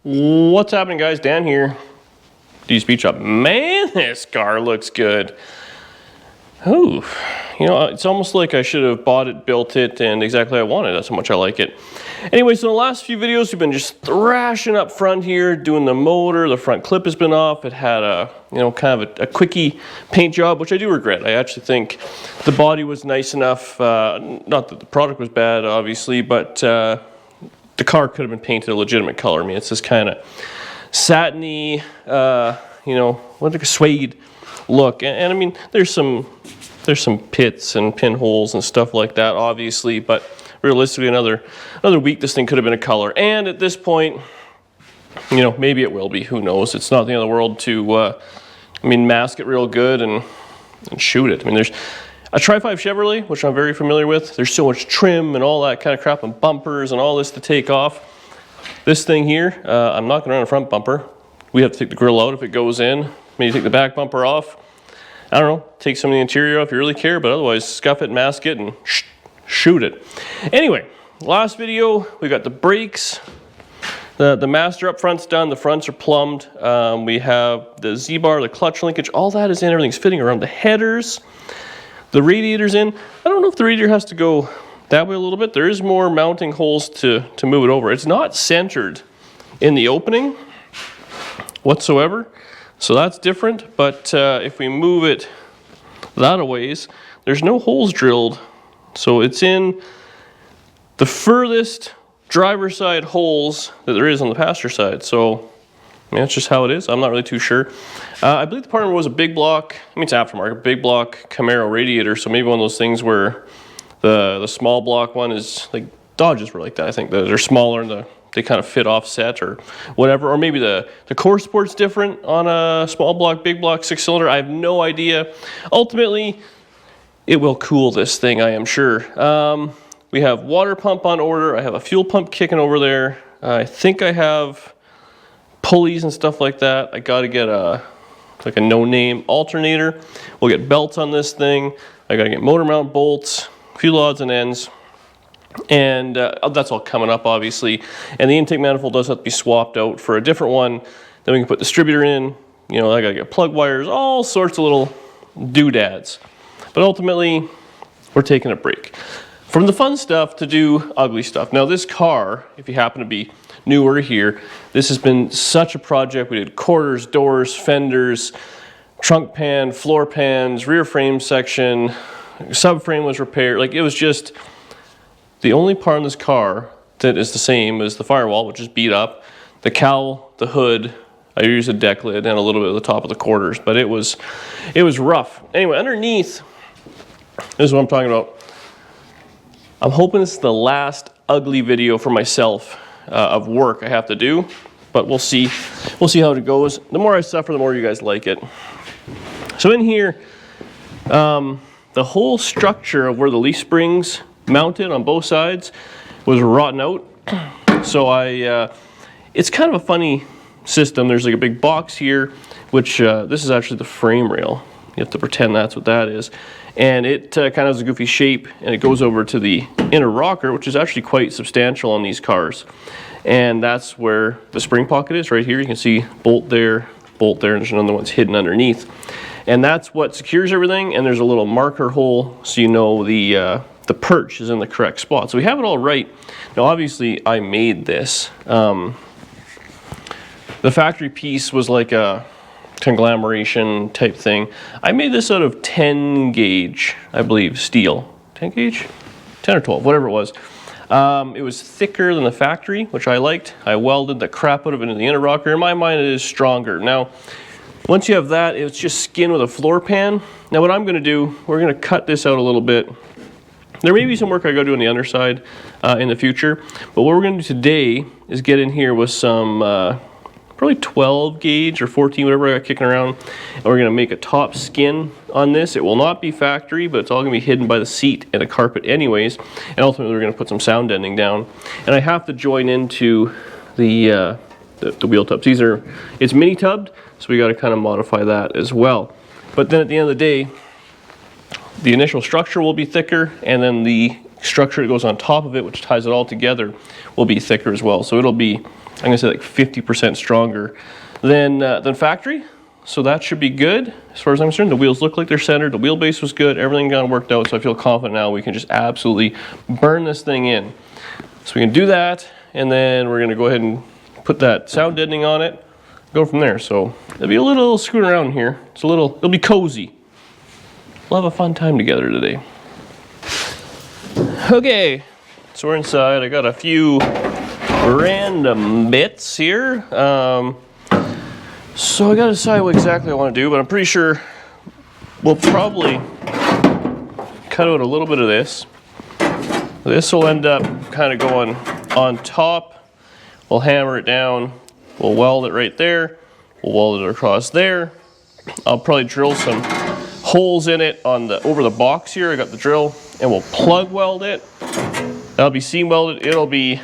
What's happening, guys? Dan here. D Speed Shop. Man, this car looks good. Ooh, you know, it's almost like I should have bought it, built it, and exactly how I wanted. That's how much I like it. Anyway, so in the last few videos, we've been just thrashing up front here, doing the motor. The front clip has been off. It had a, you know, kind of a quickie paint job, which I do regret. I actually think the body was nice enough. Not that the product was bad, obviously, but the car could have been painted a legitimate color. I mean, it's this kind of satiny, you know, like a suede look. And I mean, there's some pits and pinholes and stuff like that, obviously, but realistically, another week, this thing could have been a color. And at this point, you know, maybe it will be. Who knows? It's not the end of the world to, I mean, mask it real good and shoot it. I mean, there's a Tri-5 Chevrolet, which I'm very familiar with. There's so much trim and all that kind of crap and bumpers and all this to take off. This thing here, I'm not going to run a front bumper. We have to take the grill out if it goes in. Maybe take the back bumper off. I don't know, take some of the interior off if you really care, but otherwise scuff it, mask it, and shoot it. Anyway, last video, we got the brakes. The master up front's done, the fronts are plumbed. We have the Z-bar, the clutch linkage, all that is in, everything's fitting around the headers. The radiator's in. I don't know if the radiator has to go that way a little bit. There is more mounting holes to move it over. It's not centered in the opening whatsoever, so that's different. But if we move it that a ways, there's no holes drilled. So it's in the furthest driver's side holes that there is on the passenger side. So I mean, that's just how it is. I'm not really too sure. I believe the part number was a big block, I mean, it's aftermarket, big block Camaro radiator. So maybe one of those things where the small block one is like, Dodges were like that. I think they're smaller and they kind of fit offset or whatever. Or maybe the core support's different on a small block, big block, 6-cylinder. I have no idea. Ultimately, it will cool this thing, I am sure. We have water pump on order. I have a fuel pump kicking over there. I think I have pulleys and stuff like that. I got to get like a no-name alternator. We'll get belts on this thing. I got to get motor mount bolts, a few odds and ends, and that's all coming up, obviously. And the intake manifold does have to be swapped out for a different one. Then we can put distributor in. You know, I got to get plug wires, all sorts of little doodads. But ultimately, we're taking a break from the fun stuff to do ugly stuff. Now, this car, if you happen to be newer here, this has been such a project. We did quarters, doors, fenders, trunk pan, floor pans, rear frame section, subframe was repaired. Like, it was just the only part in this car that is the same as the firewall, which is beat up, the cowl, the hood. I used a deck lid and a little bit of the top of the quarters, but it was rough. Anyway, underneath, this is what I'm talking about. I'm hoping this is the last ugly video for myself of work I have to do, but we'll see. We'll see how it goes. The more I suffer, the more you guys like it. So in here, the whole structure of where the leaf springs mounted on both sides was rotten out. So it's kind of a funny system. There's like a big box here, which this is actually the frame rail. You have to pretend that's what that is. And it kind of has a goofy shape, and it goes over to the inner rocker, which is actually quite substantial on these cars. And that's where the spring pocket is, right here. You can see bolt there, and there's another one's hidden underneath. And that's what secures everything, and there's a little marker hole so you know the perch is in the correct spot. So we have it all right. Now, obviously, I made this. The factory piece was like a conglomeration type thing. I made this out of 10 gauge, I believe, steel. 10 gauge? 10 or 12, whatever it was. It was thicker than the factory, which I liked. I welded the crap out of it in the inner rocker. In my mind, it is stronger. Now, once you have that, it's just skin with a floor pan. Now, what I'm going to do, we're going to cut this out a little bit. There may be some work I go do on the underside in the future, but what we're going to do today is get in here with some probably 12 gauge or 14, whatever I got kicking around. And we're gonna make a top skin on this. It will not be factory, but it's all gonna be hidden by the seat and the carpet anyways. And ultimately we're gonna put some sound deadening down. And I have to join into the wheel tubs. It's mini tubbed, so we gotta kind of modify that as well. But then at the end of the day, the initial structure will be thicker, and then the structure that goes on top of it, which ties it all together, will be thicker as well. So it'll be I'm gonna say like 50% stronger than factory. So that should be good as far as I'm concerned. The wheels look like they're centered. The wheelbase was good. Everything got worked out. So I feel confident now we can just absolutely burn this thing in. So we can do that, and then we're gonna go ahead and put that sound deadening on it, go from there. So there'll be a little screwing around here. It'll be cozy. We'll have a fun time together today. Okay, so we're inside. I got a few random bits here. So I gotta decide what exactly I want to do, but I'm pretty sure we'll probably cut out a little bit of this. This will end up kind of going on top. We'll hammer it down. We'll weld it right there. We'll weld it across there. I'll probably drill some holes in it over the box here. I got the drill, and we'll plug weld it. That'll be seam welded. It'll be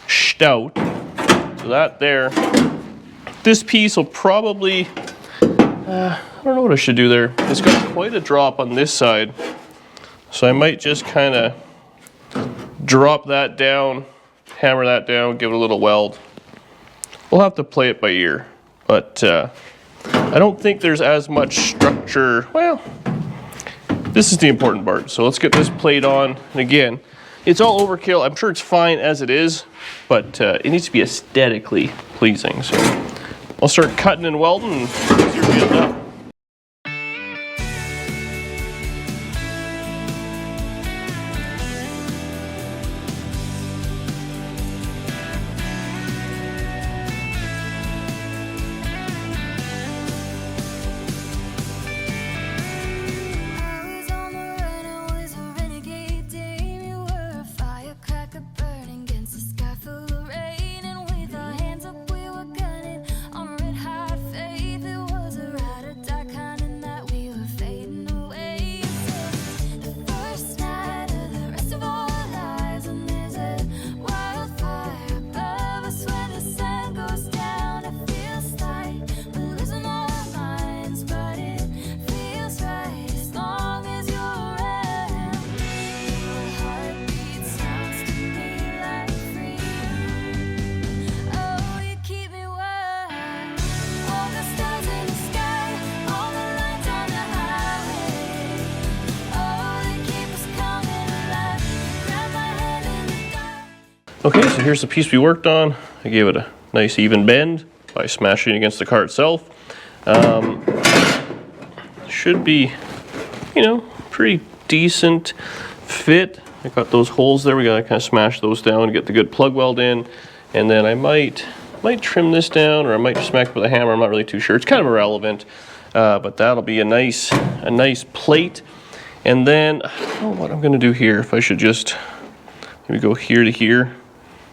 stout. So that there. This piece will probably, I don't know what I should do there. It's got quite a drop on this side. So I might just kind of drop that down, hammer that down, give it a little weld. We'll have to play it by ear. But I don't think there's as much structure. Well, this is the important part. So let's get this plate on. And again, it's all overkill. I'm sure it's fine as it is, but it needs to be aesthetically pleasing. So I'll start cutting and welding and see where we end up. Okay, so here's the piece we worked on. I gave it a nice even bend by smashing it against the car itself. Should be, you know, pretty decent fit. I got those holes there. We gotta kind of smash those down to get the good plug weld in. And then I might trim this down, or I might just smack it with a hammer. I'm not really too sure. It's kind of irrelevant, but that'll be a nice plate. And then I don't know what I'm gonna do here. If I should just maybe go here to here,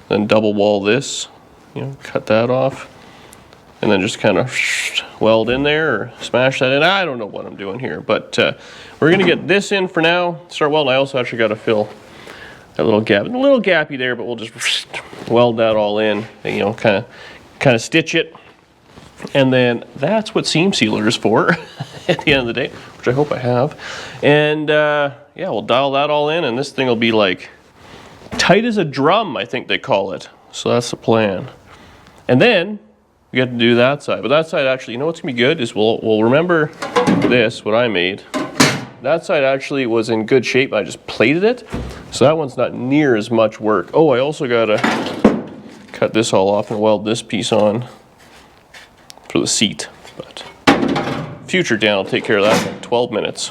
then double wall this, you know, cut that off, and then just kind of weld in there or smash that in. I don't know what I'm doing here, but we're gonna get this in for now, start welding. I also actually got to fill that little gap, a little gappy there, but we'll just weld that all in, and, you know, kind of stitch it. And then that's what seam sealer is for at the end of the day, which I hope I have. And yeah, we'll dial that all in, and this thing will be like tight as a drum, I think they call it. So that's the plan. And then we get to do that side. But that side actually, you know what's gonna be good is we'll remember this, what I made. That side actually was in good shape. I just plated it. So that one's not near as much work. Oh, I also gotta cut this all off and weld this piece on for the seat. But future Dan will take care of that in 12 minutes.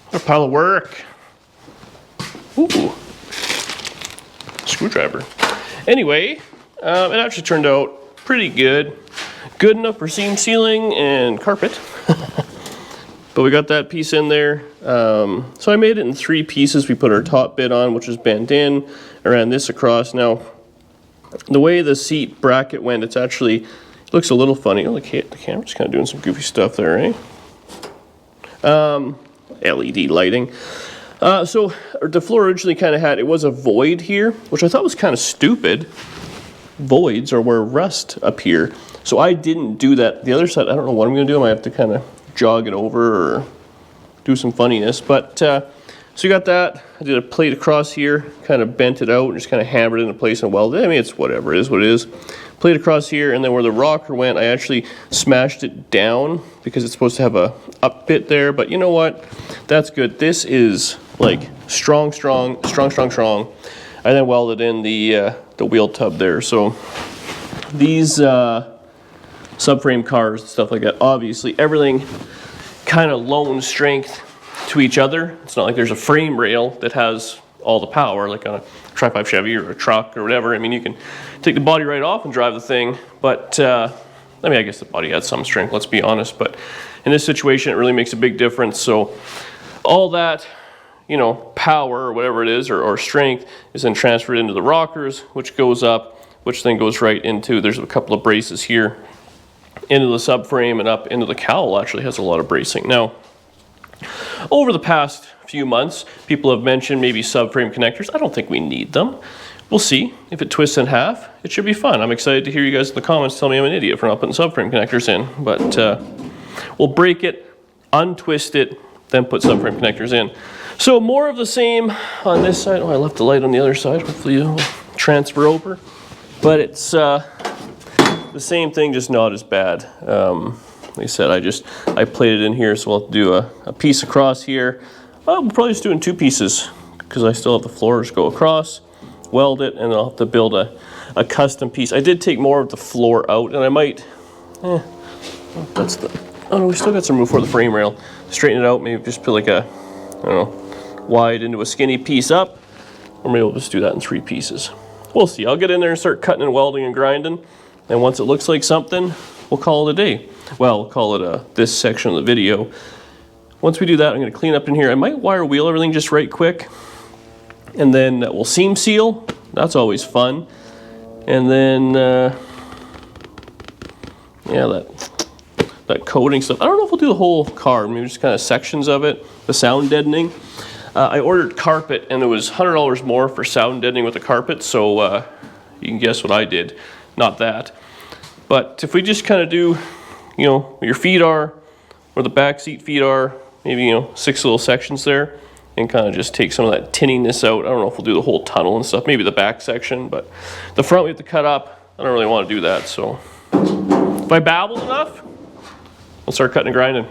What a pile of work. Ooh. Screwdriver. Anyway, it actually turned out pretty good. Good enough for seam sealing and carpet. But we got that piece in there. So I made it in 3 pieces. We put our top bit on, which was bent in. I ran this across. Now, the way the seat bracket went, it's actually, it looks a little funny. Oh, the camera's kind of doing some goofy stuff there, eh? LED lighting. So the floor originally kind of had, it was a void here, which I thought was kind of stupid. Voids are where rust appear. So I didn't do that. The other side, I don't know what I'm going to do. I might have to kind of jog it over or do some funniness. But so you got that. I did a plate across here, kind of bent it out and just kind of hammered it into place and welded it. I mean, it's whatever, it is what it is. Plate across here, and then where the rocker went, I actually smashed it down because it's supposed to have a up bit there. But you know what? That's good. This is like strong. I then welded in the wheel tub there. So these subframe cars and stuff like that, obviously everything kind of loans strength to each other. It's not like there's a frame rail that has all the power like on a Tri-5 Chevy or a truck or whatever. I mean, you can take the body right off and drive the thing, but I mean, I guess the body has some strength, let's be honest, but in this situation it really makes a big difference. So all that, you know, power or whatever it is, or strength, is then transferred into the rockers, which goes up, which then goes right into, there's a couple of braces here, into the subframe and up into the cowl. Actually has a lot of bracing. Now, over the past few months, people have mentioned maybe subframe connectors. I don't think we need them. We'll see. If it twists in half, it should be fun. I'm excited to hear you guys in the comments tell me I'm an idiot for not putting subframe connectors in, but we'll break it, untwist it, then put subframe connectors in. So more of the same on this side. Oh, I left the light on the other side. Hopefully it'll transfer over. But it's the same thing, just not as bad. Like I said, I plated in here, so I'll do a piece across here. We'll probably just do in 2 pieces because I still have the floors go across, weld it, and I'll have to build a custom piece. I did take more of the floor out, and I might, that's the, oh no, we still got some room for the frame rail. Straighten it out, maybe just put like a, I don't know, wide into a skinny piece up, or maybe we'll just do that in 3 pieces. We'll see. I'll get in there and start cutting and welding and grinding, and once it looks like something, we'll call it a day. Well, we'll call it this section of the video. Once we do that, I'm going to clean up in here. I might wire wheel everything just right quick, and then we'll seam seal. That's always fun. And then, yeah, that coating stuff. I don't know if we'll do the whole car, maybe just kind of sections of it. The sound deadening. I ordered carpet, and it was $100 more for sound deadening with the carpet, so you can guess what I did. Not that. But if we just kind of do, you know, where your feet are, where the back seat feet are, maybe, you know, 6 little sections there, and kind of just take some of that tinniness out. I don't know if we'll do the whole tunnel and stuff, maybe the back section, but the front we have to cut up. I don't really want to do that, so if I babbled enough, we'll start cutting and grinding.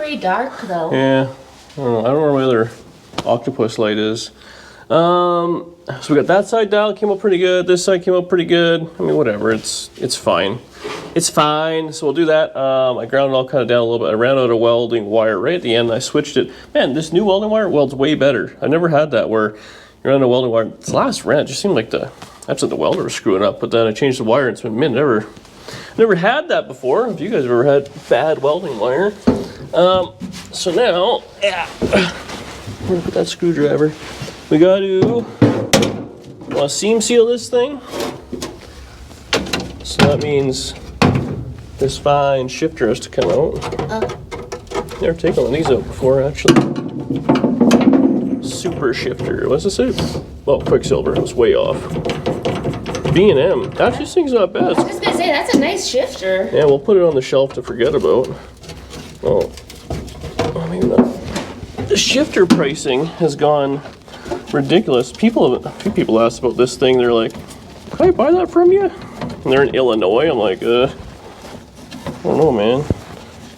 pretty dark though. Yeah, I don't know where my other octopus light is. So we got that side dial came up pretty good. This side came up pretty good. I mean, whatever. It's fine. It's fine. So we'll do that. I ground it all kind of down a little bit. I ran out of welding wire right at the end. I switched it. Man, this new welding wire welds way better. I've never had that where you're on a welding wire. It's the last run. It just seemed like the welder was screwing up. But then I changed the wire and it's been never had that before. If you guys have ever had bad welding wire. So now, yeah, I'm gonna put that screwdriver. We got to seam seal this thing. So that means this fine shifter has to come out. Never taken one of these out before, actually. Super shifter. What's this? Oh, Quicksilver. It was way off. B&M. Actually, this thing's not bad. I was just gonna say, that's a nice shifter. Yeah, we'll put it on the shelf to forget about. Oh, maybe not. The shifter pricing has gone ridiculous. A few people asked about this thing. They're like, "Can I buy that from you?" And they're in Illinois. I'm like, I don't know, man. I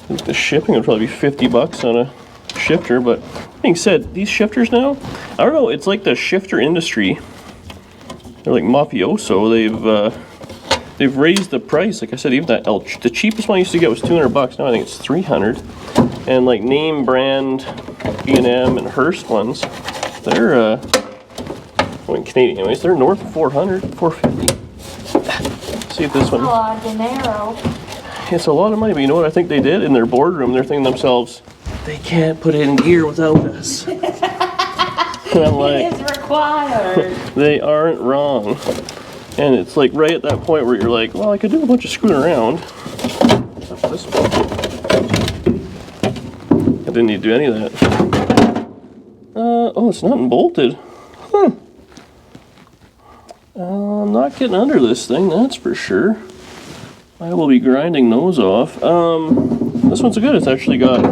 think the shipping would probably be $50 on a shifter. But being said, these shifters now, I don't know. It's like the shifter industry. They're like mafioso. They've raised the price. Like I said, even the cheapest one I used to get was $200. Now I think it's $300. And like name brand B&M and Hearst ones, they're in Canadian anyways, they're north of 400, 450. See if this one. Oh, Camaro. It's a lot of money, but you know what I think they did in their boardroom? They're thinking to themselves, they can't put it in gear without us. And I'm like, it is required. They aren't wrong. And it's like right at that point where you're like, well, I could do a bunch of screwing around. This one. I didn't need to do any of that. Oh, it's not bolted. Huh. I'm not getting under this thing, that's for sure. I will be grinding those off. This one's good. It's actually got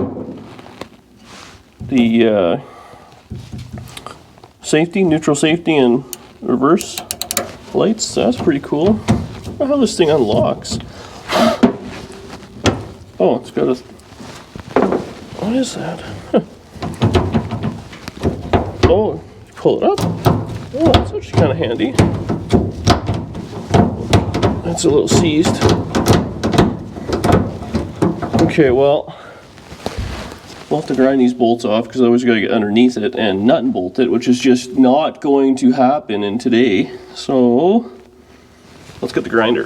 the neutral safety, and reverse lights. That's pretty cool. I don't know how this thing unlocks. Oh, it's got a... What is that? Huh. Oh, pull it up. Oh, that's actually kind of handy. That's a little seized. Okay, well, we'll have to grind these bolts off because I always got to get underneath it and nut and bolt it, which is just not going to happen in today. So, let's get the grinder.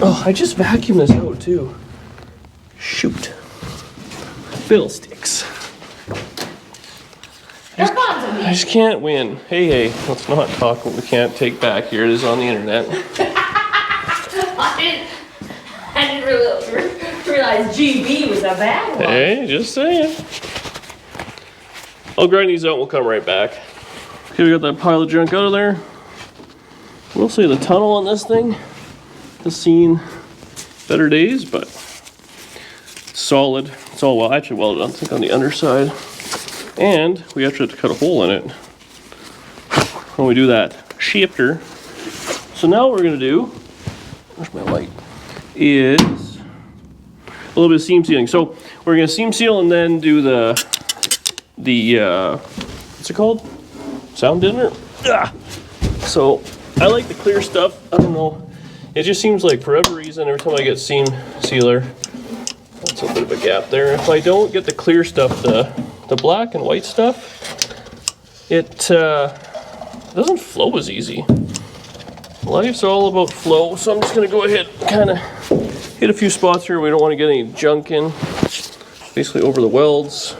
Oh, I just vacuumed this out too. Shoot. Fiddlesticks. I just can't win. Hey, let's not talk what we can't take back here. It is on the internet. I didn't realize GB was a bad one. Hey, just saying. I'll grind these out and we'll come right back. Okay, we got that pile of junk out of there. We'll say the tunnel on this thing has seen better days, but it's solid. It's all well. I actually welded, I think, on the underside. And we actually have to cut a hole in it when we do that shifter. So now what we're going to do, where's my light, is a little bit of seam sealing. So we're going to seam seal and then do the what's it called? Sound deadener? Ah. So I like the clear stuff. I don't know. It just seems like for whatever reason, every time I get seam sealer, that's a bit of a gap there. If I don't get the clear stuff, the black and white stuff, it doesn't flow as easy. Life's all about flow, so I'm just going to go ahead and kind of hit a few spots here. We don't want to get any junk in. Basically over the welds.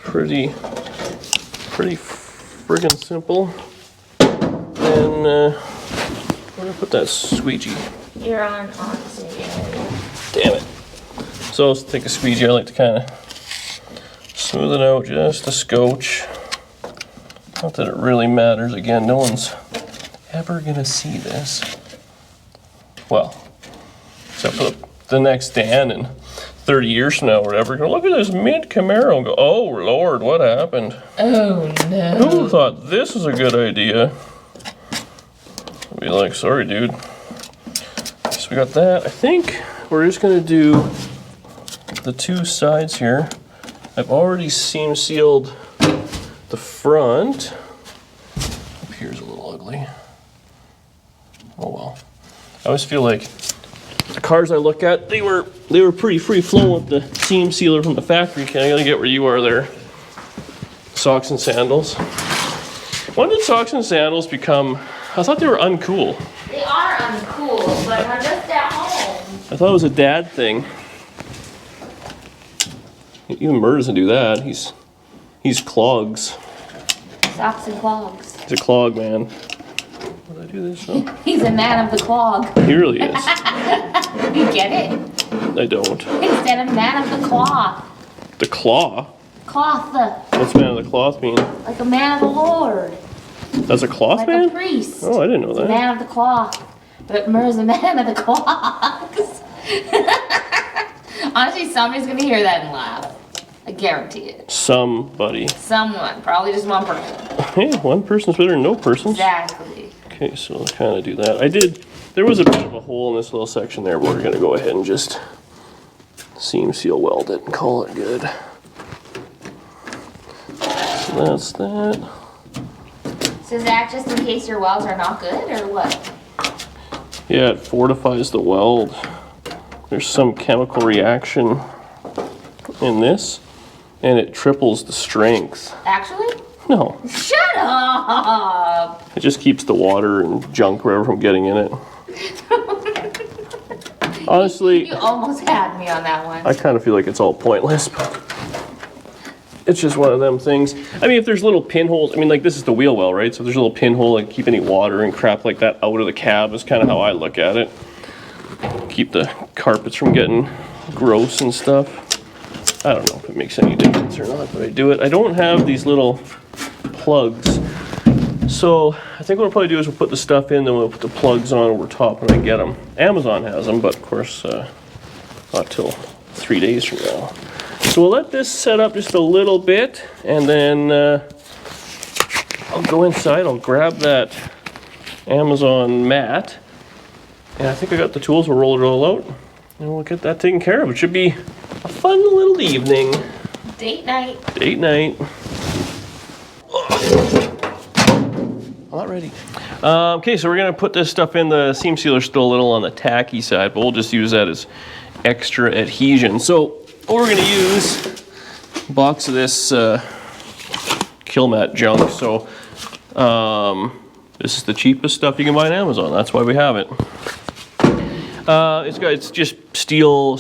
Pretty friggin' simple. And where do I put that squeegee? You're on oxygen. Damn it. So let's take a squeegee. I like to kind of smooth it out just a scotch. Not that it really matters. Again, no one's ever gonna see this. Well, except for the next Dan in 30 years from now or whatever. Gonna look at this mint Camaro and go, oh Lord, what happened? Oh no. Who thought this was a good idea? I'll be like, sorry dude. So we got that. I think we're just gonna do the two sides here. I've already seam sealed the front. Up here's a little ugly. Oh well. I always feel like the cars I look at, they were pretty free flowing with the seam sealer from the factory. Okay, I gotta get where you are there. Socks and sandals. When did socks and sandals become, I thought they were uncool. They are uncool, but I'm just at home. I thought it was a dad thing. Even Murr doesn't do that. He's clogs. Socks and clogs. He's a clog man. What did I do this though? He's a man of the clog. He really is. You get it? I don't. Instead of man of the cloth. The claw? Cloth. What's man of the cloth mean? Like a man of the Lord. That's a cloth Like man? a priest. Oh, I didn't know that. Man of the cloth. But Murr's a man of the clogs. Honestly, somebody's gonna hear that and laugh. I guarantee it. Somebody. Someone. Probably just one person. Hey, one person's better than no persons. Exactly. Okay, so I'll kind of do that. There was a bit of a hole in this little section there, but we're gonna go ahead and just seam seal weld it and call it good. So that's that. So is that just in case your welds are not good, or what? Yeah, it fortifies the weld. There's some chemical reaction in this, and it triples the strength. Actually? No, Shut up! it just keeps the water and junk wherever from getting in it. Honestly, You almost had me on that one. I kind of feel like it's all pointless, but it's just one of them things. I mean, if there's little pinholes, I mean, like this is the wheel well, right? So if there's a little pinhole, like keep any water and crap like that out of the cab is kind of how I look at it. Keep the carpets from getting gross and stuff. I don't know if it makes any difference or not, but I do it. I don't have these little plugs. So I think what we'll probably do is we'll put the stuff in, then we'll put the plugs on over top when I get them. Amazon has them, but of course, not till 3 days from now. So we'll let this set up just a little bit, and then I'll go inside, I'll grab that Amazon mat, and I think I got the tools, we'll roll it all out, and we'll get that taken care of. It should be a fun little evening. Date night. Date night. I'm not ready. Okay, so we're gonna put this stuff in. The seam sealer's still a little on the tacky side, but we'll just use that as extra adhesion. So what we're gonna use, a box of this kill mat junk. So this is the cheapest stuff you can buy on Amazon. That's why we have it. It's just steel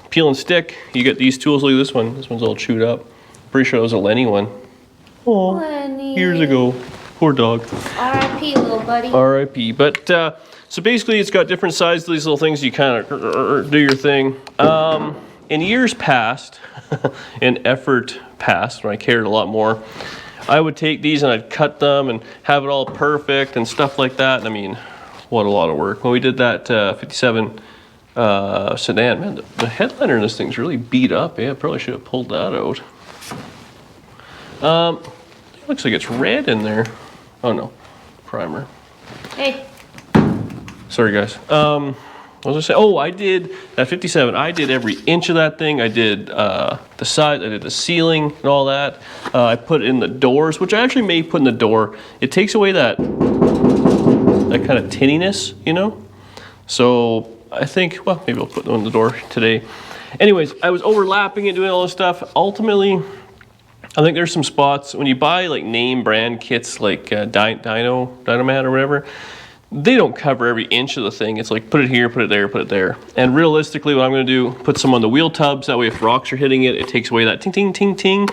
peel and stick. You get these tools. Look at this one. This one's all chewed up. Pretty sure it was a Lenny one. Oh, Lenny. Years ago. Poor dog. R.I.P. little buddy. R.I.P. But so basically, it's got different sizes. These little things. You kind of do your thing. In years past, in effort past, when I cared a lot more, I would take these and I'd cut them and have it all perfect and stuff like that. I mean, what a lot of work. When we did that 57 sedan, man, the headliner in this thing's really beat up. Yeah, I probably should have pulled that out. Looks like it's red in there. Oh no, primer. Hey. Sorry guys. What was I saying? Oh, I did that 57. I did every inch of that thing. I did the side. I did the ceiling and all that. I put in the doors, which I actually may put in the door. It takes away that kind of tinniness, you know. So I think, well, maybe I'll put them in the door today. Anyways, I was overlapping it, doing all this stuff. Ultimately, I think there's some spots when you buy like name brand kits like Dynamat or whatever, they don't cover every inch of the thing. It's like put it here, put it there, put it there. And realistically, what I'm going to do, put some on the wheel tubs. That way, if rocks are hitting it, it takes away that ting, ting, ting, ting.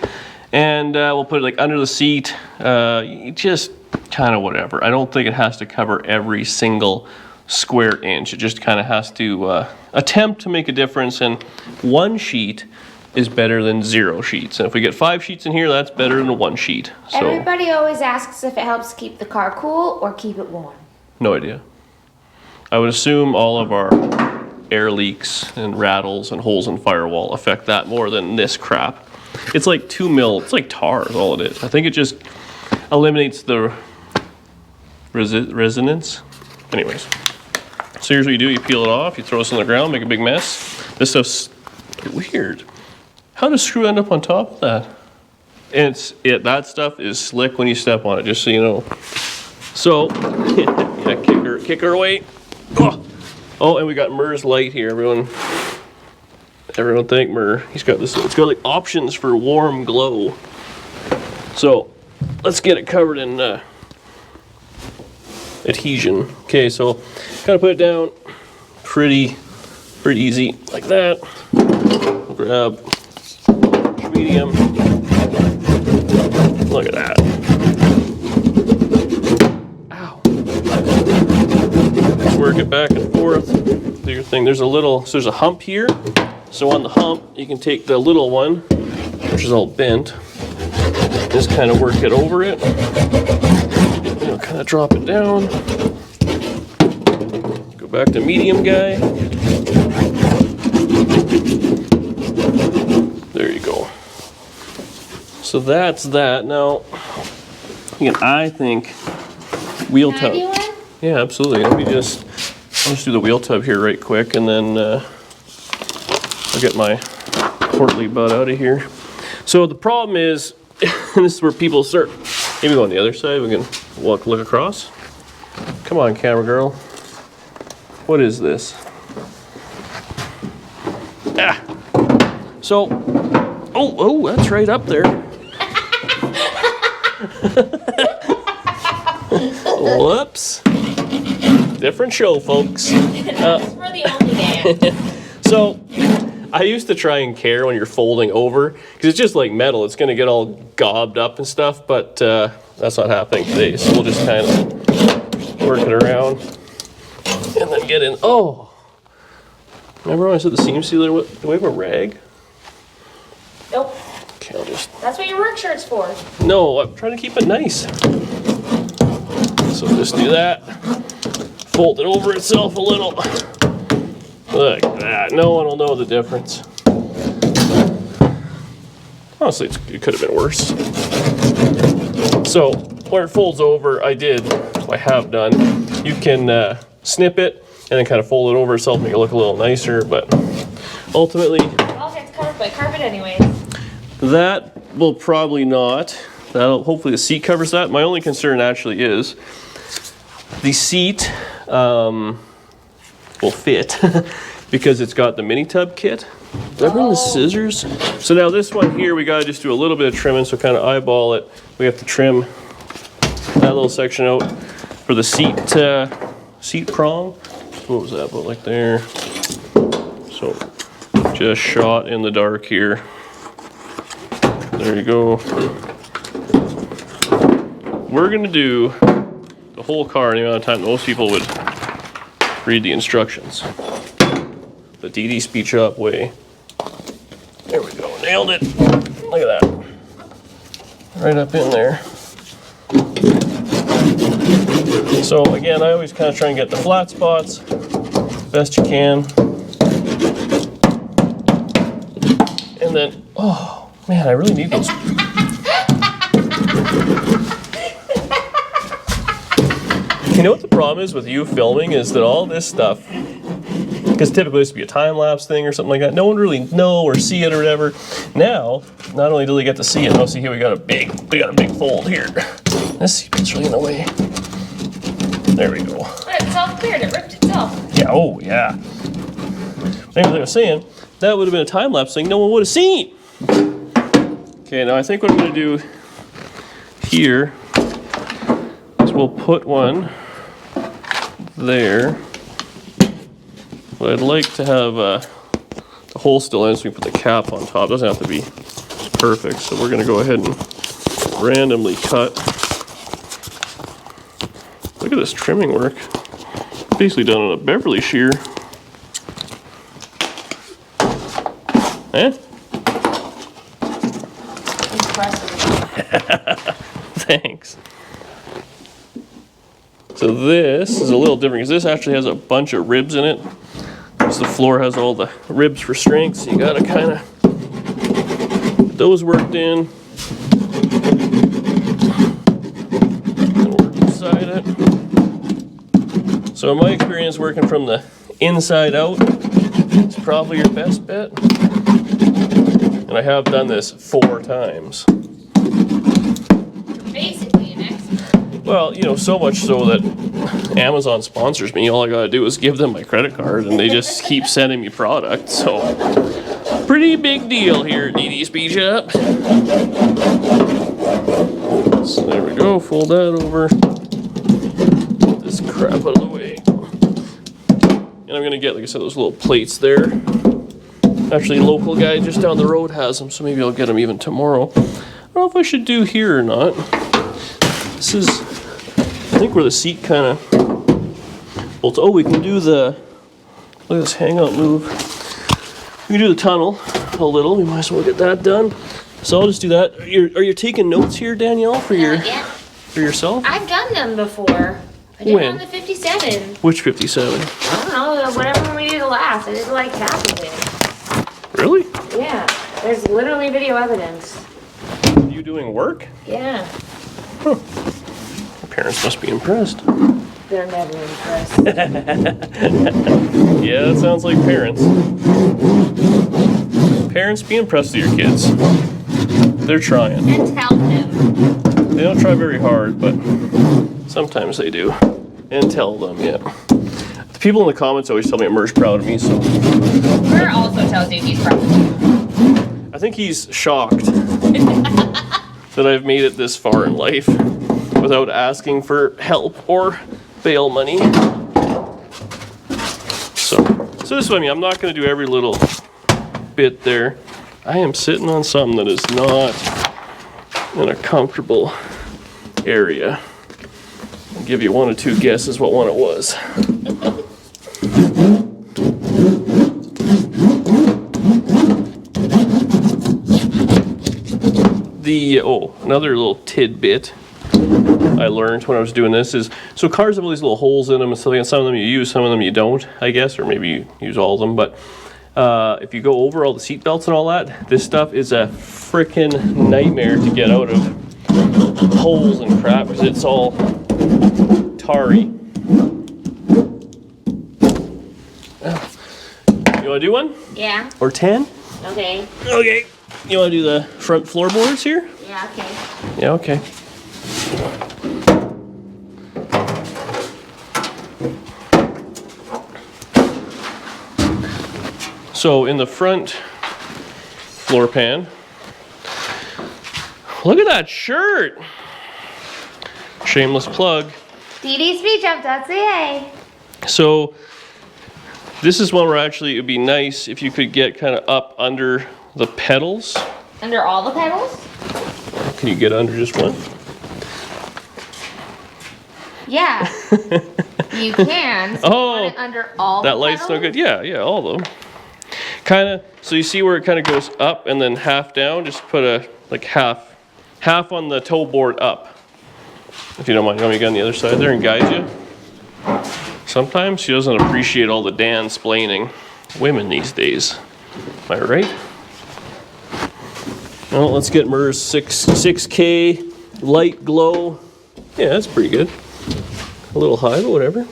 And we'll put it like under the seat. Just kind of whatever. I don't think it has to cover every single square inch. It just kind of has to attempt to make a difference. And one sheet is better than 0 sheets. And if we get 5 sheets in here, that's better than 1 sheet. So Everybody always asks if it helps keep the car cool or keep it warm. no idea. I would assume all of our air leaks and rattles and holes in firewall affect that more than this crap. It's like 2 mil, it's like tar is all it is. I think it just eliminates the resonance. Anyways, so here's what you do. You peel it off, you throw this on the ground, make a big mess. This stuff's Weird. How does screw end up on top of that? And that stuff is slick when you step on it, just so you know. So, yeah, kick her away. Oh, and we got Murr's light here. Everyone thank Murr. He's got this. It's got like options for warm glow. So, let's get it covered in adhesion. Okay, so kind of put it down pretty easy like that. Grab medium. Look at that. Ow. Just work it back and forth. Do your thing. There's a hump here. So on the hump, you can take the little one, which is all bent, just kind of work it over it. You know, kind of drop it down. Go back to medium guy. There you go. So that's that. Now, again, I think wheel tub. Yeah, absolutely. I'll just do the wheel tub here right quick, and then I'll get my portly butt out of here. So the problem is, and this is where people start. Maybe go on the other side. We can look across. Come on, camera girl. What is this? Ah. So, oh, that's right up there. Whoops. Different show, folks. That's for the only man. So, I used to try and care when you're folding over, because it's just like metal. It's going to get all gobbed up and stuff, but that's not happening today. So we'll just kind of work it around and then get in. Oh, remember when I said the seam sealer? Do we have a rag? Nope. Okay, I'll just... That's what your work shirt's for. No, I'm trying to keep it nice. So just do that. Fold it over itself a little. Look at that. No one will know the difference. Honestly, it could have been worse. So where it folds over, I have done. You can snip it and then kind of fold it over itself, make it look a little nicer, but ultimately... All gets covered by carpet anyways. That will probably not. Hopefully the seat covers that. My only concern actually is the seat will fit because it's got the mini tub kit. Did I bring the scissors? So now this one here, we gotta just do a little bit of trimming, so kind of eyeball it. We have to trim that little section out for the seat prong. What was that about like there? So just shot in the dark here. There you go. We're gonna do the whole car in the amount of time most people would read the instructions. The DD speech up way. There we go, nailed it. Look at that. Right up in there. So again, I always kind of try and get the flat spots best you can. And then, oh man, I really need those. You know what the problem is with you filming is that all this stuff, because typically this would be a time-lapse thing or something like that, no one really know or see it or whatever. Now, not only do they get to see it, oh, see here we got a big fold here. This seatbelt's really in the way. There we go. It's self-cleared, it ripped itself. Yeah, oh yeah. Like I was saying, that would have been a time-lapse thing no one would have seen. Okay, now I think what I'm gonna do here is we'll put one there. But I'd like to have the hole still in so we can put the cap on top. It doesn't have to be perfect, so we're gonna go ahead and randomly cut. Look at this trimming work. Basically done on a Beverly shear. Eh? Thanks. So this is a little different because this actually has a bunch of ribs in it. Because the floor has all the ribs for strength, so you gotta kind of get those worked in. And work inside it. So in my experience working from the inside out, it's probably your best bet. And I have done this 4 times. Basically an expert. Well, you know, so much so that Amazon sponsors me. All I gotta do is give them my credit card and they just keep sending me product. So, pretty big deal here at DD Speed Shop. So there we go, fold that over. Get this crap out of the way. And I'm gonna get, like I said, those little plates there. Actually, a local guy just down the road has them, so maybe I'll get them even tomorrow. I don't know if I should do here or not. This is, I think, where the seat kind of, well, oh, we can do the, look at this hangout move. We can do the tunnel a little. We might as well get that done. So I'll just do that. Are you taking notes here, Danielle, for for yourself? I've done them before. I did When? it on the 57. Which 57? I don't know, whatever one we did last. I did like half of it. Really? Yeah, there's literally video evidence. Are you doing work? Yeah. Huh. Your parents must be impressed. They're never impressed. Yeah, that sounds like parents. Parents, be impressed with your kids. They're trying. And tell them. They don't try very hard, but sometimes they do. And tell them, yeah. The people in the comments always tell me Mer's proud of me, so. Mer also tells you he's proud of you. I think he's shocked that I've made it this far in life without asking for help or bail money. So this is what I mean. I'm not going to do every little bit there. I am sitting on something that is not in a comfortable area. I'll give you 1 or 2 guesses what one it was. Another little tidbit I learned when I was doing this is, so cars have all these little holes in them and stuff, and some of them you use, some of them you don't, I guess, or maybe you use all of them, but if you go over all the seat belts and all that, this stuff is a frickin' nightmare to get out of holes and crap, because it's all tarry. You want to do one? Yeah. Or 10? Okay. Okay. You want to do the front floorboards here? Yeah, okay. Yeah, okay. So in the front floor pan, look at that shirt. Shameless plug. DDSpeedJump.ca. So this is one where actually it would be nice if you could get kind of up under the pedals. Under all the pedals? Can you get under just one? Yeah. You can. So Oh, you want it under all that the light's pedals? no good. Yeah, all of them. Kind of. So you see where it kind of goes up and then half down. Just put a like half on the toe board up. If you don't mind, you want me to get on the other side there and guide you? Sometimes she doesn't appreciate all the Dan-splaining women these days. Am I right? Well, let's get Mer's 6K light glow. Yeah, that's pretty good. A little high, but whatever.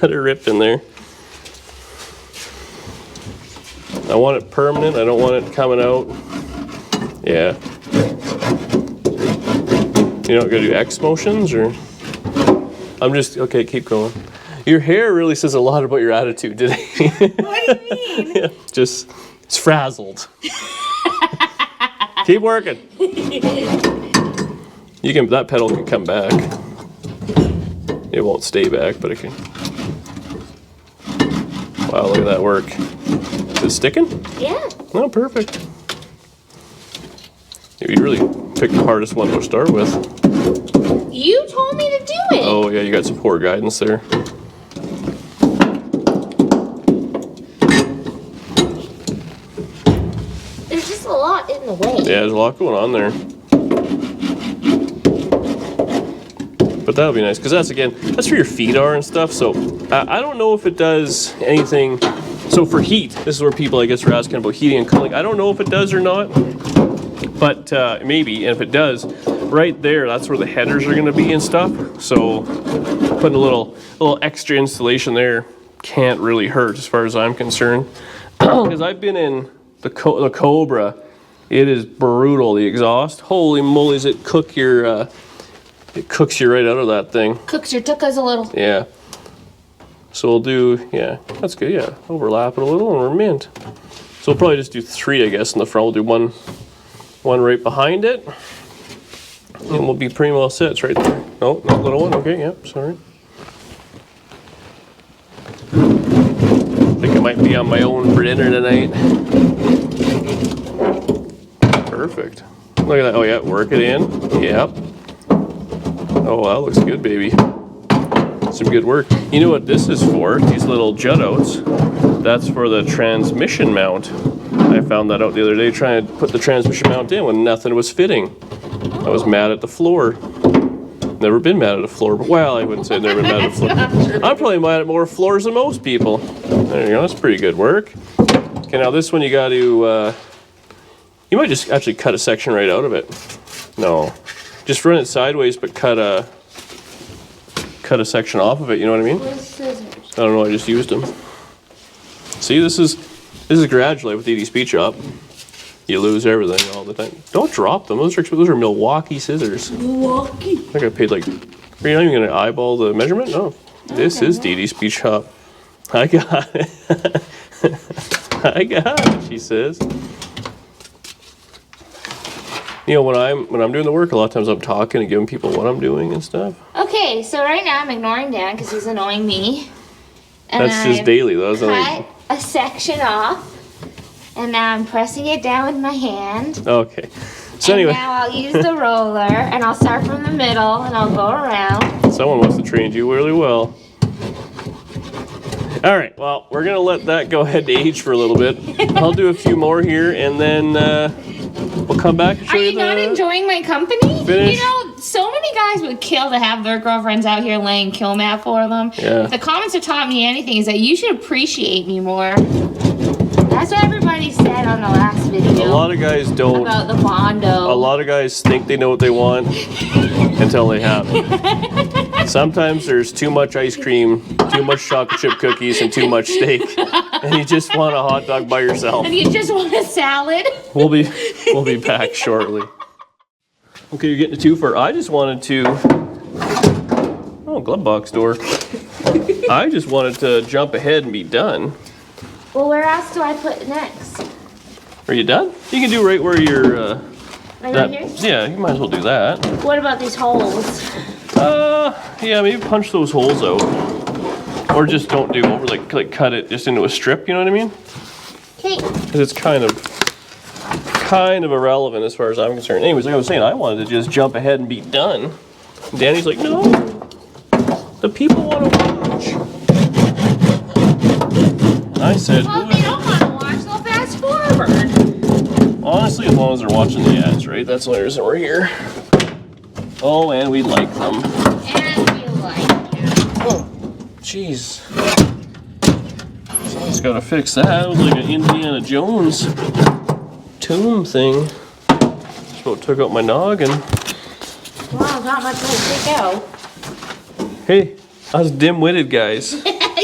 Let her rip in there. I want it permanent. I don't want it coming out. Yeah. You don't gotta do X motions, or? I'm just, okay, keep going. Your hair really says a lot about your attitude today. What do you mean? Yeah, just, it's frazzled. Keep working. You can, that pedal can come back. It won't stay back, but it can. Wow, look at that work. Is it sticking? Yeah. Oh, perfect. You really picked the hardest one to start with. You told me to do it. Oh yeah, you got some poor guidance there. There's just a lot in the way. Yeah, there's a lot going on there. But that'll be nice, because that's, again, that's where your feet are and stuff, so I don't know if it does anything. So for heat, this is where people, I guess, are asking about heating and cooling. I don't know if it does or not, but maybe, and if it does, right there, that's where the headers are going to be and stuff. So putting a little extra insulation there can't really hurt as far as I'm concerned. because I've been in the Cobra. It is brutal. The exhaust, holy moly's, it cooks you right out of that thing. Cooks your tuckas a little. Yeah. So we'll do, yeah, that's good. Yeah, overlap it a little, and we're mint. So we'll probably just do 3, I guess, in the front. We'll do one right behind it, and we'll be pretty well set. It's right there. No, not little one. Okay, yep. Sorry. I think I might be on my own for dinner tonight. Perfect. Look at that. Oh yeah, work it in. Yep. Oh, that looks good, baby. Some good work. You know what this is for? These little jut outs. That's for the transmission mount. I found that out the other day trying to put the transmission mount in when nothing was fitting. I was mad at the floor. Never been mad at a floor, but well, I wouldn't say I've never been mad at a floor. I'm probably mad at more floors than most people. There you go, that's pretty good work. Okay, now this one you got to, you might just actually cut a section right out of it. No, just run it sideways, but cut a section off of it, you know what I mean? Where's scissors? I don't know, I just used them. See, this is garage life with Edie Speed Shop. You lose everything all the time. Don't drop them. Those are Milwaukee scissors. Milwaukee. I think I paid like. Are you not even gonna eyeball the measurement? No. This is Deedee's Speed Shop. I got it. I got it. She says. You know, when I'm doing the work, a lot of times I'm talking and giving people what I'm doing and stuff. Okay, so right now I'm ignoring Dan because he's annoying me. And That's just daily, though. Cut a section off. And now I'm pressing it down with my hand. Okay. So anyway. Now I'll use the roller and I'll start from the middle and I'll go around. Someone must have trained you really well. All right, well, we're gonna let that go ahead to age for a little bit. I'll do a few more here and then we'll come back and show you the... Are you not enjoying my company? Finish. You know, so many guys would kill to have their girlfriends out here laying kill mat for them. Yeah. If the comments have taught me anything is that you should appreciate me more. That's what everybody said on the last video. A lot of guys don't. About the Bondo. A lot of guys think they know what they want until they have it. Sometimes there's too much ice cream, too much chocolate chip cookies, and too much steak, and you just want a hot dog by yourself. And you just want a salad. We'll be back shortly. Okay, you're getting a twofer. I just wanted to. Oh, glove box door. I just wanted to jump ahead and be done. Well, where else do I put next? Are you done? You can do right where you're. Right here? Yeah, you might as well do that. What about these holes? Yeah, maybe punch those holes out, or just don't do over like cut it just into a strip. You know what I mean? Okay. Because it's kind of irrelevant as far as I'm concerned. Anyways, like I was saying, I wanted to just jump ahead and be done. And Danny's like, no, the people want to watch. And I said, Well, if they don't want to watch, they'll fast forward. honestly, as long as they're watching the ads, right? That's the only reason we're here. Oh, and we like them. And we like them. Oh, jeez. Someone's got to fix that. It was like an Indiana Jones tomb thing. Just about took out my noggin. Wow, not much to take out. Hey, us dim-witted guys.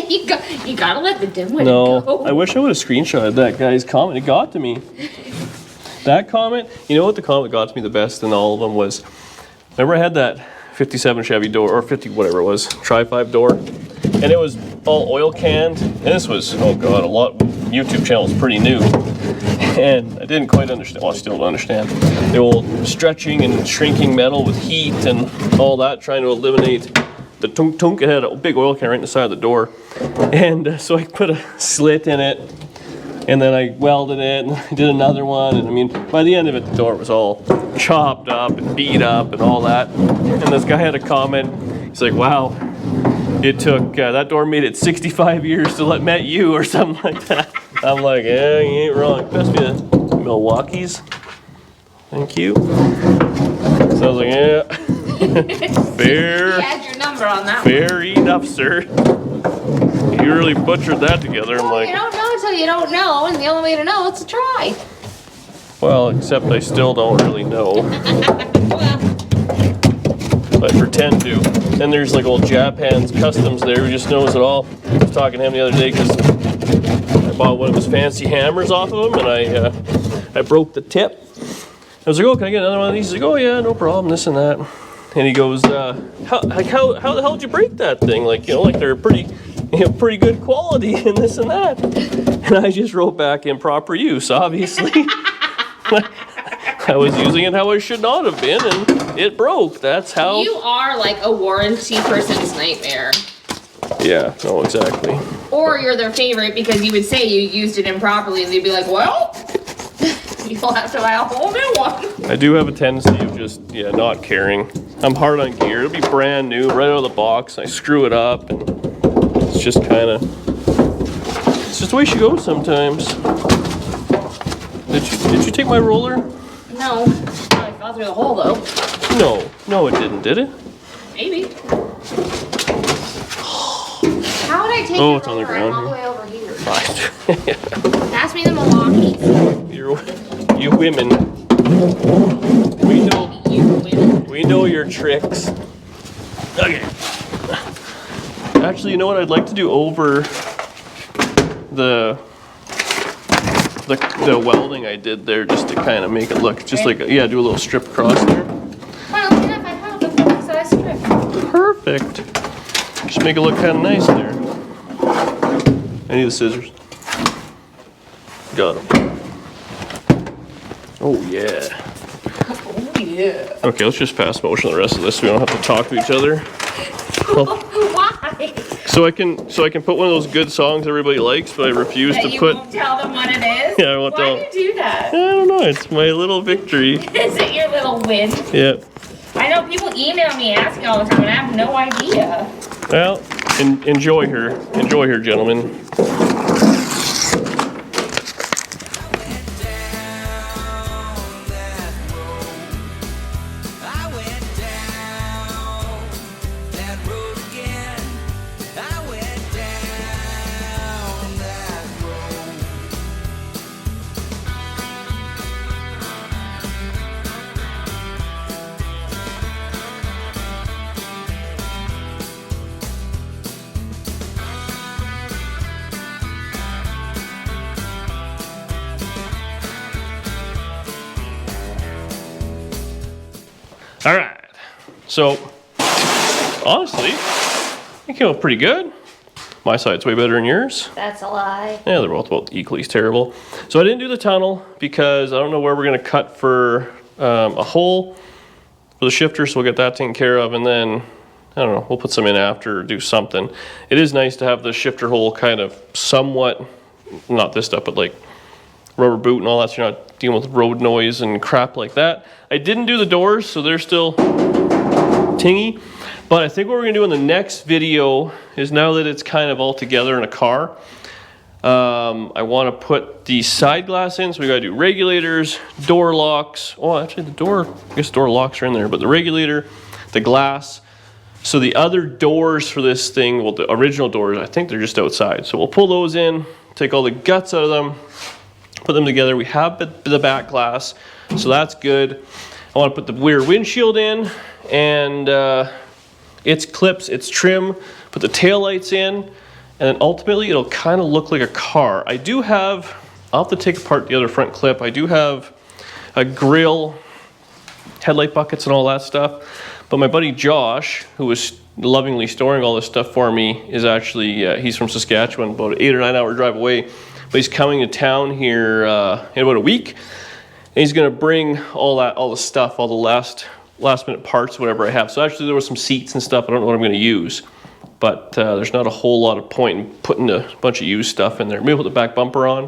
you gotta let the dimwit No, go. I wish I would have screenshotted that guy's comment. It got to me. That comment, you know what the comment got to me the best in all of them was, remember I had that 57 Chevy door, or 50, whatever it was, Tri-5 door, and it was all oil canned, and this was, oh god, YouTube channel was pretty new, and I didn't quite understand, well I still don't understand, the old stretching and shrinking metal with heat and all that, trying to eliminate the tunk. It had a big oil can right in the side of the door, and so I put a slit in it, and then I welded it, and I did another one, and I mean, by the end of it, the door was all chopped up and beat up and all that. And this guy had a comment, he's like, wow, it took, that door made it 65 years till it met you, or something like that. I'm like, yeah, you ain't wrong. Best be the Milwaukee's. Thank you. So I was like, yeah. Fair. He had your number on that fair enough, sir. You really butchered that together. I'm like, you don't know until you don't know, and the only way to know is to try. well, except I still don't really know. I pretend to. Then there's like old Japan's Customs there who just knows it all. I was talking to him the other day because bought one of his fancy hammers off of him, and I broke the tip. I was like, oh, can I get another one of these? He's like, oh yeah, no problem, this and that. And he goes, how the hell did you break that thing? Like, you know, like they're pretty good quality and this and that. And I just wrote back improper use, obviously. I was using it how I should not have been, and it broke. That's how. You are like a warranty person's nightmare. Yeah, no, exactly. Or you're their favorite because you would say you used it improperly, and they'd be like, well, you'll have to buy a whole new one. I do have a tendency of just, not caring. I'm hard on gear. It'll be brand new, right out of the box. I screw it up, and it's just kind of, it's just the way she goes sometimes. Did you take my roller? No. I fell through the hole, though. No, it didn't, did it? Maybe. How would I take Oh, the it's on the roller ground all the way over here? Fine. Pass me the Milwaukee. You women. We know your tricks. Okay. Actually, you know what I'd like to do over the welding I did there, just to kind of make it look just like, do a little strip across there. Well, look at that. I have a full size strip. Perfect. Just make it look kind of nice there. I need the scissors. Got them. Oh yeah. Oh yeah. Okay, let's just pass motion the rest of this so we don't have to talk to each other. Why? So I can put one of those good songs everybody likes, but I refuse That to you put. won't tell them what it is? Yeah, I won't tell. Why do you do that? I don't know. It's my little victory. Is it your little win? Yeah. I know people email me asking all the time, and I have no idea. Well, enjoy her. Enjoy her, gentlemen. All right. So, honestly, it came out pretty good. My side's way better than yours. That's a lie. Yeah, they're both about equally as terrible. So I didn't do the tunnel because I don't know where we're gonna cut for a hole for the shifter, so we'll get that taken care of, and then, I don't know, we'll put some in after or do something. It is nice to have the shifter hole kind of somewhat, not this stuff, but like rubber boot and all that, so you're not dealing with road noise and crap like that. I didn't do the doors, so they're still tingy. But I think what we're gonna do in the next video is, now that it's kind of all together in a car, I wanna put the side glass in, so we gotta do regulators, door locks. Oh, actually I guess door locks are in there, but the regulator, the glass. So the other doors for this thing, well, the original doors, I think they're just outside. So we'll pull those in, take all the guts out of them, put them together. We have the back glass, so that's good. I want to put the rear windshield in, and its clips, its trim, put the taillights in, and then ultimately it'll kind of look like a car. I'll have to take apart the other front clip. I do have a grill, headlight buckets and all that stuff, but my buddy Josh, who was lovingly storing all this stuff for me, is actually, he's from Saskatchewan, about an 8 or 9 hour drive away. But he's coming to town here in about a week, and he's gonna bring all the stuff, all the last minute parts, whatever I have. So actually there was some seats and stuff. I don't know what I'm gonna use, but there's not a whole lot of point in putting a bunch of used stuff in there. Maybe put the back bumper on.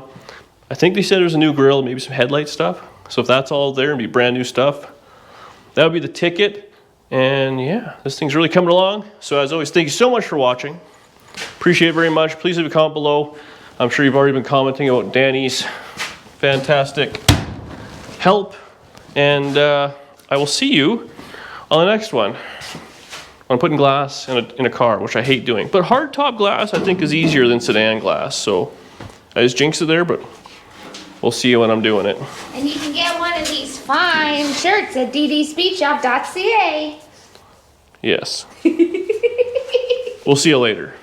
I think they said there's a new grill, maybe some headlight stuff. So if that's all there and be brand new stuff, that would be the ticket. And yeah, this thing's really coming along. So as always, thank you so much for watching. Appreciate it very much. Please leave a comment below. I'm sure you've already been commenting about Dani's fantastic help, and I will see you on the next one. I'm putting glass in a car, which I hate doing. But hardtop glass, I think, is easier than sedan glass, so I just jinxed it there, but we'll see you when I'm doing it. And you can get one of these fine shirts at ddspeedshop.ca. Yes. We'll see you later.